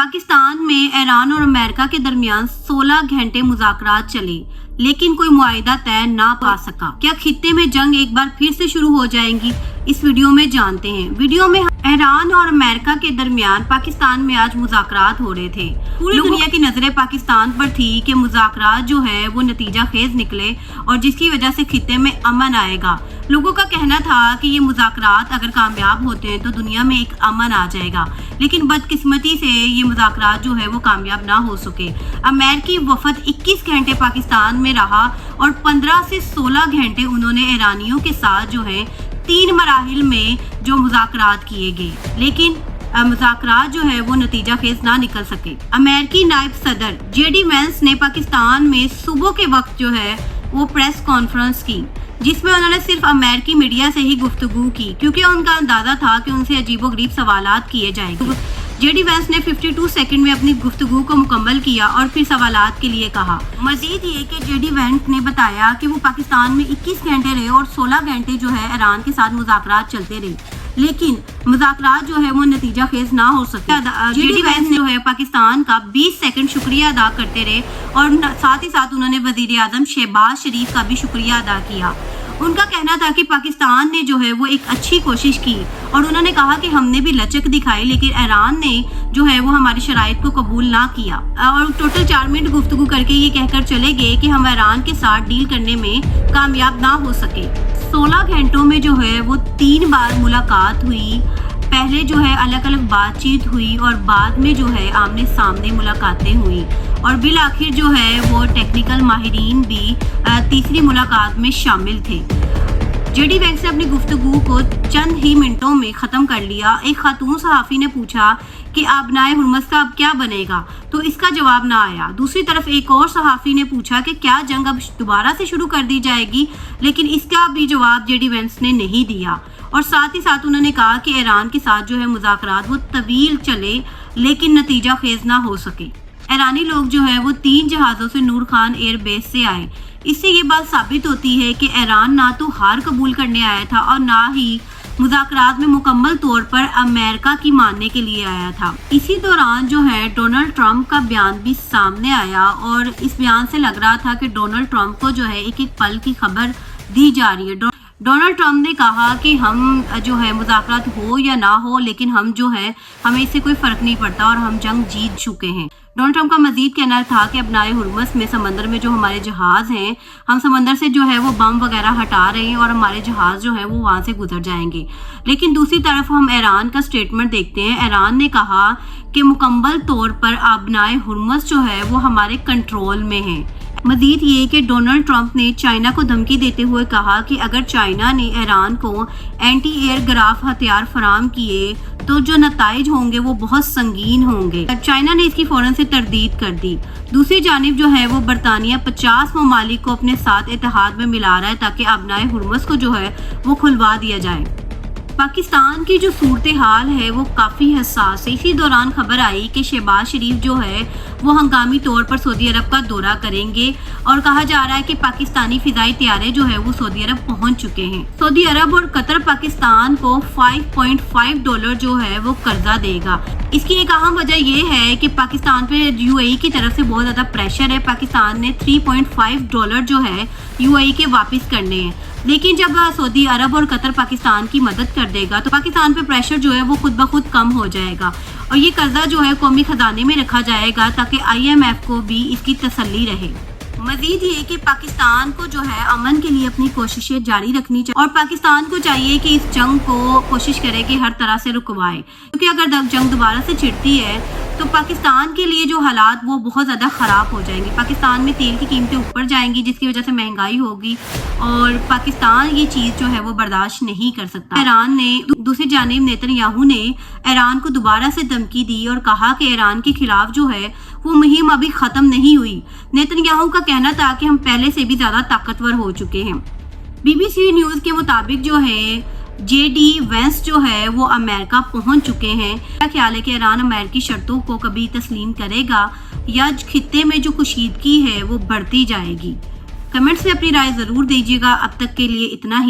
पाकिस्तान में ईरान और अमेरिका के दरमियान 16 घंटे मुज़ाकरात चले, लेकिन कोई मुआहिदा तय ना पा सका। क्या खित्ते में जंग एक बार फिर से शुरू हो जाएंगी? इस वीडियो में जानते हैं। वीडियो में ईरान और अमेरिका के दरमियान पाकिस्तान में आज मुज़ाकरात हो रहे थे। पूरी दुनिया की नजरें पाकिस्तान पर थी कि मुज़ाकरात जो है वो नतीजा खेज निकले और जिसकी वजह से खित्ते में अमन आएगा। लोगों का कहना था कि ये मुज़ाकरात अगर कामयाब होते हैं तो दुनिया में एक अमन आ जाएगा, लेकिन बदकिस्मती से ये मुज़ाकरात जो है वो कामयाब ना हो सके। अमेरिकी वफद 21 घंटे पाकिस्तान में रहा और 15 से 16 घंटे उन्होंने ईरानियों के साथ जो है 3 मराहिल में जो मुज़ाकरात किए गए, लेकिन मुज़ाकरात जो है वो नतीजा खेज ना निकल सके। अमेरिकी नायब सदर JD वेंस ने पाकिस्तान में सुबह के वक्त जो है वो प्रेस कॉन्फ्रेंस की, जिसमें उन्होंने सिर्फ अमेरिकी मीडिया से ही गुफ्तगू की, क्योंकि उनका अंदाजा था कि उनसे अजीबोगरीब सवालात किए जाएंगे। JD वेंस ने 52 सेकंड में अपनी गुफ्तगू को मुकम्मल किया और फिर सवालात के लिए कहा। मजीद ये कि JD वेंस ने बताया कि वो पाकिस्तान में 21 घंटे रहे और 16 घंटे जो है ईरान के साथ मुज़ाकरात चलते रहे, लेकिन मुज़ाकरात जो है वो नतीजा खेज ना हो सके। JD वेंस जो है पाकिस्तान का 20 सेकंड शुक्रिया अदा करते रहे और साथ ही साथ उन्होंने वज़ीर आज़म शहबाज शरीफ का भी शुक्रिया अदा किया। उनका कहना था कि पाकिस्तान ने जो है वो एक अच्छी कोशिश की और उन्होंने कहा कि हमने भी लचक दिखाई, लेकिन ईरान ने जो है वो हमारी शराइत को कबूल ना किया। और टोटल 4 मिनट गुफ्तगू करके ये कहकर चले गए कि हम ईरान के साथ डील करने में कामयाब ना हो सके। 16 घंटों में जो है वो 3 बार मुलाकात हुई। पहले जो है अलग अलग बातचीत हुई और बाद में जो है आमने सामने मुलाकातें हुई और बिल आखिर जो है वो टेक्निकल माहिरीन भी तीसरी मुलाकात में शामिल थे। JD वेंस ने अपनी गुफ्तगू को चंद ही मिनटों में ख़त्म कर लिया। एक खातून सहाफ़ी ने पूछा कि आबनाए हुर्मस का अब क्या बनेगा, तो इसका जवाब ना आया। दूसरी तरफ एक और सहाफ़ी ने पूछा कि क्या जंग अब दोबारा से शुरू कर दी जाएगी, लेकिन इसका भी जवाब JD वेंस ने नहीं दिया। और साथ ही साथ उन्होंने कहा कि ईरान के साथ जो है मुज़ाकरात वो तवील चले, लेकिन नतीजा खेज ना हो सके। ईरानी लोग जो है वो 3 जहाज़ों से नूर खान एयर बेस से आए। इससे ये बात साबित होती है कि ईरान ना तो हार कबूल करने आया था और ना ही मुज़ाकरात में मुकम्मल तौर पर अमेरिका की मानने के लिए आया था। इसी दौरान जो है डोनाल्ड ट्रंप का बयान भी सामने आया और इस बयान से लग रहा था कि डोनाल्ड ट्रंप को जो है एक एक पल की खबर दी जा रही है। डोनाल्ड ट्रंप ने कहा कि हम जो है मुज़ाकरात हो या ना हो, लेकिन हम जो है हमें इससे कोई फ़र्क नहीं पड़ता और हम जंग जीत चुके हैं। डोनाल्ड ट्रंप का मजीद कहना था कि आबनाए हुर्मस में समंदर में जो हमारे जहाज़ हैं, हम समंदर से जो है वो बम वगैरह हटा रहे हैं और हमारे जहाज़ जो है वो वहाँ से गुजर जाएंगे। लेकिन दूसरी तरफ हम ईरान का स्टेटमेंट देखते हैं। ईरान ने कहा कि मुकम्मल तौर पर आबनाए हुर्मस जो है वो हमारे कंट्रोल में है। मजीद ये कि डोनाल्ड ट्रंप ने चाइना को धमकी देते हुए कहा कि अगर चाइना ने ईरान को एंटी एयरक्राफ्ट हथियार फराम किए तो जो नताइज होंगे वो बहुत संगीन होंगे। चाइना ने इसकी फौरन से तरदीद कर दी। दूसरी जानिब जो है वो बरतानिया 50 ममालिक को अपने साथ इत्तेहाद में मिला रहा है ताकि आबनाए हुर्मस को जो है वो खुलवा दिया जाए। पाकिस्तान की जो सूरत हाल है वो काफ़ी हसास है। इसी दौरान खबर आई कि शहबाज शरीफ जो है वो हंगामी तौर पर सऊदी अरब का दौरा करेंगे और कहा जा रहा है कि पाकिस्तानी फ़िज़ाई तैयारे जो है वो सऊदी अरब पहुंच चुके हैं। सऊदी अरब और कतर पाकिस्तान को $5.5 जो है वो कर्जा देगा। इसकी एक अहम वजह यह है कि पाकिस्तान पे UAE की तरफ से बहुत ज़्यादा प्रेशर है। पाकिस्तान ने $3.5 जो है UAE के वापस करने हैं, लेकिन जब सऊदी अरब और कतर पाकिस्तान की मदद कर देगा तो पाकिस्तान पे प्रेशर जो है वो खुद ब खुद कम हो जाएगा और ये कर्जा जो है कौमी खजाने में रखा जाएगा ताकि IMF को भी इसकी तसल्ली रहे। मजीद ये कि पाकिस्तान को जो है अमन के लिए अपनी कोशिशें जारी रखनी चाहिए और पाकिस्तान को चाहिए कि इस जंग को कोशिश करे कि हर तरह से रुकवाए, क्योंकि अगर जंग दोबारा से छिड़ती है तो पाकिस्तान के लिए जो हालात वो बहुत ज़्यादा ख़राब हो जाएंगे। पाकिस्तान में तेल की कीमतें ऊपर जाएंगी, जिसकी वजह से महंगाई होगी और पाकिस्तान ये चीज़ जो है वो बर्दाश्त नहीं कर सकता। ईरान ने दूसरी जानिब नेतन्याहू ने ईरान को दोबारा से धमकी दी और कहा कि ईरान के खिलाफ जो है वो मुहिम अभी ख़त्म नहीं हुई। नेतन्याहू का कहना था कि हम पहले से भी ज़्यादा ताकतवर हो चुके हैं। BBC न्यूज़ के मुताबिक जो है JD वेंस जो है वो अमेरिका पहुंच चुके हैं। क्या ख्याल है कि ईरान अमेरिकी शर्तों को कभी तस्लीम करेगा या खित्ते में जो कशीदगी है वो बढ़ती जाएगी? कमेंट्स में अपनी राय ज़रूर दीजिएगा। अब तक के लिए इतना ही।